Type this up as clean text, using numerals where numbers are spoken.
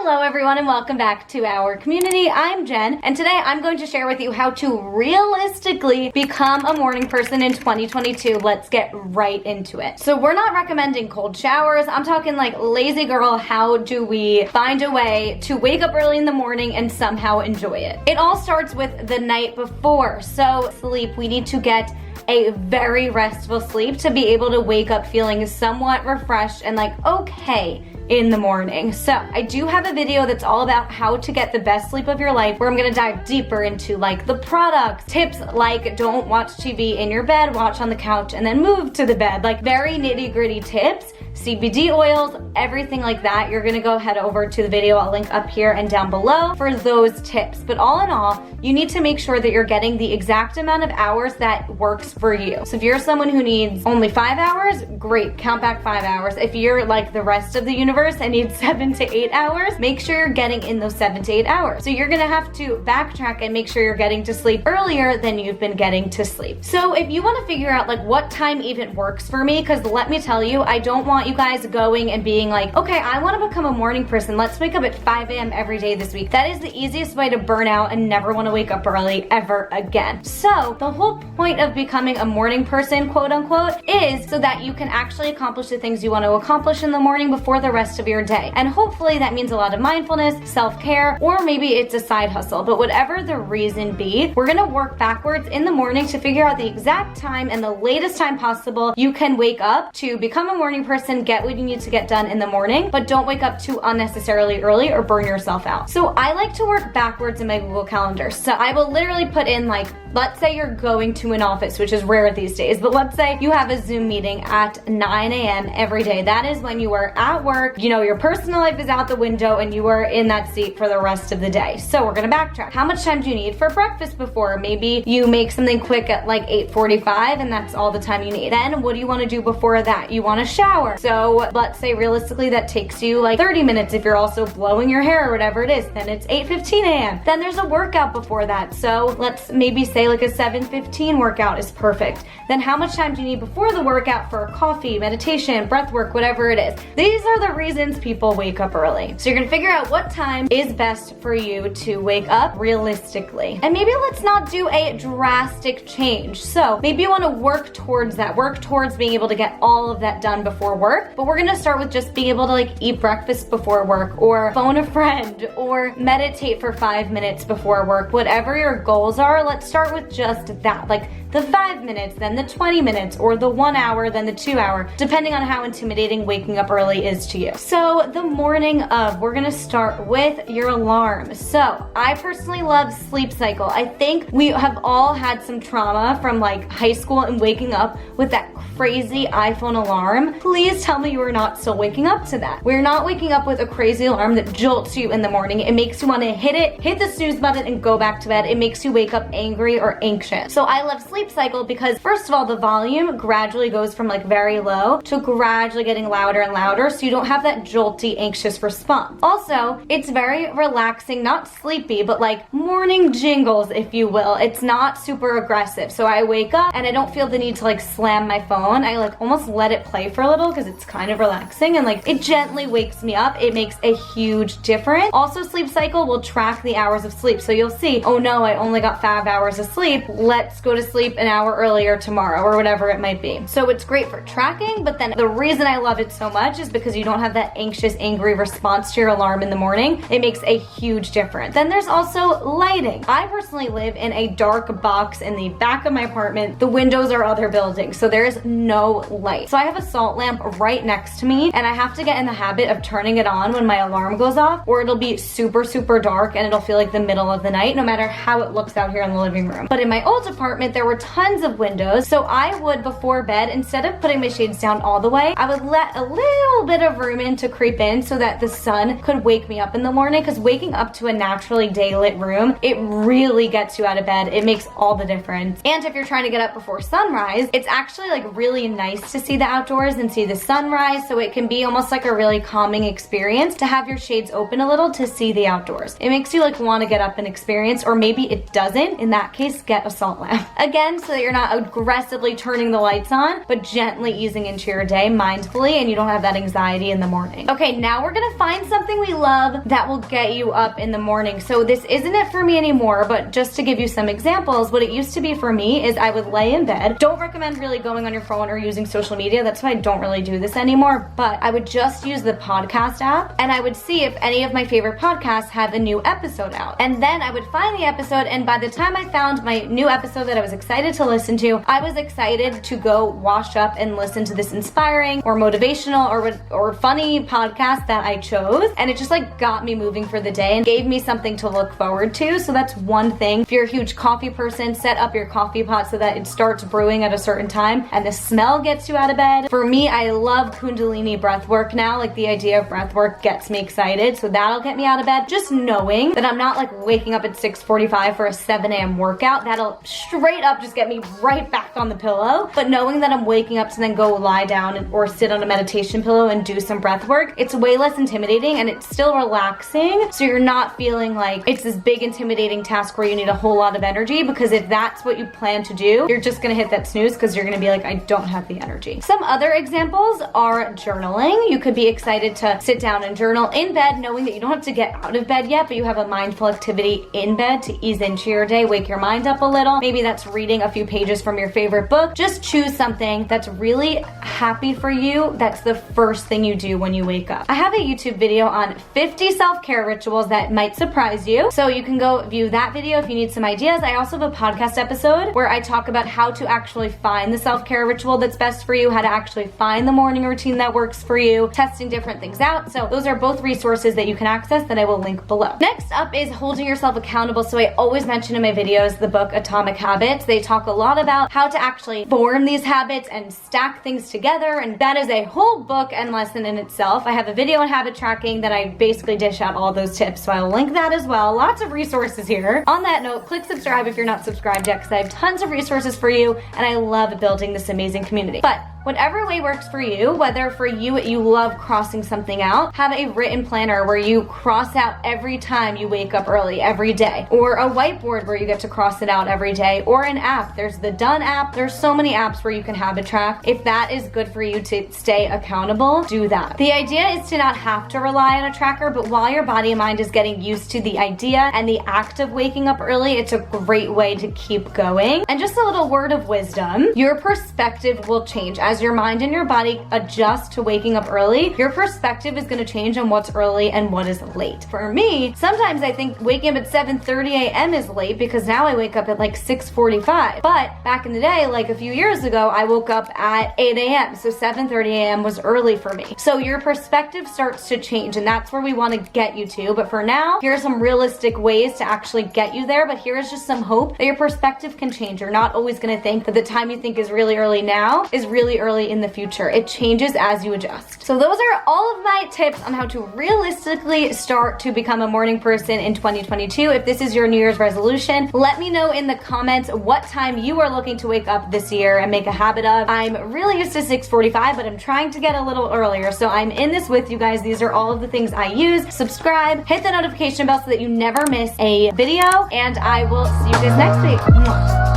Hello everyone and welcome back to our community. I'm Jen and today I'm going to share with you how to realistically become a morning person in 2022. Let's get right into it. So we're not recommending cold showers. I'm talking like lazy girl, how do we find a way to wake up early in the morning and somehow enjoy it? It all starts with the night before. So sleep, we need to get a very restful sleep to be able to wake up feeling somewhat refreshed and like okay in the morning. So I do have a video that's all about how to get the best sleep of your life, where I'm gonna dive deeper into like the products, tips like don't watch TV in your bed, watch on the couch and then move to the bed, like very nitty-gritty tips, CBD oils, everything like that. You're gonna go head over to the video I'll link up here and down below for those tips. But all in all, you need to make sure that you're getting the exact amount of hours that works for you. So if you're someone who needs only 5 hours, great, count back 5 hours. If you're like the rest of the universe and need 7 to 8 hours, make sure you're getting in those 7 to 8 hours. So you're gonna have to backtrack and make sure you're getting to sleep earlier than you've been getting to sleep. So if you wanna figure out like what time even works for me, because let me tell you, I don't want you guys going and being like, okay, I wanna become a morning person. Let's wake up at 5 a.m. every day this week. That is the easiest way to burn out and never wanna wake up early ever again. So the whole point of becoming a morning person, quote unquote, is so that you can actually accomplish the things you want to accomplish in the morning before the rest of your day. And hopefully that means a lot of mindfulness, self-care, or maybe it's a side hustle. But whatever the reason be, we're gonna work backwards in the morning to figure out the exact time and the latest time possible you can wake up to become a morning person, get what you need to get done in the morning, but don't wake up too unnecessarily early or burn yourself out. So I like to work backwards in my Google Calendar. So I will literally put in like, let's say you're going to an office, which is rare these days, but let's say you have a Zoom meeting at 9 a.m. every day. That is when you are at work, you know, your personal life is out the window and you are in that seat for the rest of the day. So we're gonna backtrack. How much time do you need for breakfast before? Maybe you make something quick at like 8:45 and that's all the time you need. Then what do you wanna do before that? You wanna shower. So let's say realistically that takes you like 30 minutes if you're also blowing your hair or whatever it is. Then it's 8:15 a.m. Then there's a workout before that. So let's maybe say like a 7:15 workout is perfect. Then how much time do you need before the workout for coffee, meditation, breath work, whatever it is? These are the reasons people wake up early. So you're gonna figure out what time is best for you to wake up realistically. And maybe let's not do a drastic change. So maybe you wanna work towards that, work towards being able to get all of that done before work. But we're gonna start with just being able to like eat breakfast before work, or phone a friend, or meditate for 5 minutes before work. Whatever your goals are, let's start with just that, like the 5 minutes, then the 20 minutes, or the 1 hour, then the 2 hour, depending on how intimidating waking up early is to you. So the morning of, we're gonna start with your alarm. So I personally love Sleep Cycle. I think we have all had some trauma from like high school and waking up with that crazy iPhone alarm. Please tell me you are not still waking up to that. We're not waking up with a crazy alarm that jolts you in the morning. It makes you wanna hit the snooze button and go back to bed. It makes you wake up angry or anxious. So I love Sleep Cycle because first of all, the volume gradually goes from like very low to gradually getting louder and louder, so you don't have that jolty, anxious response. Also, it's very relaxing, not sleepy, but like morning jingles, if you will. It's not super aggressive. So I wake up and I don't feel the need to like slam my phone. I like almost let it play for a little because it's kind of relaxing and like it gently wakes me up. It makes a huge difference. Also, Sleep Cycle will track the hours of sleep. So you'll see, oh no, I only got 5 hours of sleep. Let's go to sleep an hour earlier tomorrow or whatever it might be. So it's great for tracking, but then the reason I love it so much is because you don't have that anxious, angry response to your alarm in the morning. It makes a huge difference. Then there's also lighting. I personally live in a dark box in the back of my apartment. The windows are other buildings, so there is no light. So I have a salt lamp right next to me and I have to get in the habit of turning it on when my alarm goes off, or it'll be super, super dark and it'll feel like the middle of the night no matter how it looks out here in the living room. But in my old apartment, there were tons of windows, so I would, before bed, instead of putting my shades down all the way, I would let a little bit of room in to creep in so that the sun could wake me up in the morning, because waking up to a naturally daylit room, it really gets you out of bed. It makes all the difference. And if you're trying to get up before sunrise, it's actually like really nice to see the outdoors and see the sunrise, so it can be almost like a really calming experience to have your shades open a little to see the outdoors. It makes you like want to get up and experience, or maybe it doesn't in that case. case, get a salt lamp. Again, so that you're not aggressively turning the lights on, but gently easing into your day mindfully and you don't have that anxiety in the morning. Okay, now we're gonna find something we love that will get you up in the morning. So this isn't it for me anymore, but just to give you some examples, what it used to be for me is I would lay in bed. Don't recommend really going on your phone or using social media. That's why I don't really do this anymore, but I would just use the podcast app and I would see if any of my favorite podcasts have a new episode out. And then I would find the episode, and by the time I found my new episode that I was excited to listen to, I was excited to go wash up and listen to this inspiring or motivational or funny podcast that I chose. And it just like got me moving for the day and gave me something to look forward to. So that's one thing. If you're a huge coffee person, set up your coffee pot so that it starts brewing at a certain time and the smell gets you out of bed. For me, I love Kundalini breath work now. Like the idea of breath work gets me excited. So that'll get me out of bed. Just knowing that I'm not like waking up at 6:45 for a 7 a.m. workout. That'll straight up just get me right back on the pillow. But knowing that I'm waking up to then go lie down or sit on a meditation pillow and do some breath work, it's way less intimidating and it's still relaxing. So you're not feeling like it's this big intimidating task where you need a whole lot of energy, because if that's what you plan to do, you're just gonna hit that snooze because you're gonna be like, I don't have the energy. Some other examples are journaling. You could be excited to sit down and journal in bed, knowing that you don't have to get out of bed yet, but you have a mindful activity in bed to ease into your day, wake your mind up a little. Maybe that's reading a few pages from your favorite book. Just choose something that's really happy for you. That's the first thing you do when you wake up. I have a YouTube video on 50 self-care rituals that might surprise you. So you can go view that video if you need some ideas. I also have a podcast episode where I talk about how to actually find the self-care ritual that's best for you, how to actually find the morning routine that works for you, testing different things out. So those are both resources that you can access that I will link below. Next up is holding yourself accountable. So I always mention in my videos the book Atomic Habits. They talk a lot about how to actually form these habits and stack things together, and that is a whole book and lesson in itself. I have a video on habit tracking that I basically dish out all those tips, so I'll link that as well. Lots of resources here. On that note, click subscribe if you're not subscribed yet, because I have tons of resources for you and I love building this amazing community. But whatever way works for you, whether for you love crossing something out, have a written planner where you cross out every time you wake up early every day, or a whiteboard where you get to cross it out every day, or an app. There's the Done app. There's so many apps where you can habit track. If that is good for you to stay accountable, do that. The idea is to not have to rely on a tracker, but while your body and mind is getting used to the idea and the act of waking up early, it's a great way to keep going. And just a little word of wisdom, your perspective will change. As your mind and your body adjust to waking up early, your perspective is going to change on what's early and what is late. For me, sometimes I think waking up at 7:30 a.m. is late because now I wake up at like 6:45. But back in the day, like a few years ago, I woke up at 8 a.m. So 7:30 a.m. was early for me. So your perspective starts to change, and that's where we want to get you to. But for now, here are some realistic ways to actually get you there. But here is just some hope that your perspective can change. You're not always going to think that the time you think is really early now is really early in the future. It changes as you adjust. So those are all of my tips on how to realistically start to become a morning person in 2022. If this is your New Year's resolution, let me know in the comments what time you are looking to wake up this year and make a habit of. I'm really used to 6:45, but I'm trying to get a little earlier. So I'm in this with you guys. These are all of the things I use. Subscribe, hit the notification bell so that you never miss a video, and I will see you guys next week. Mwah.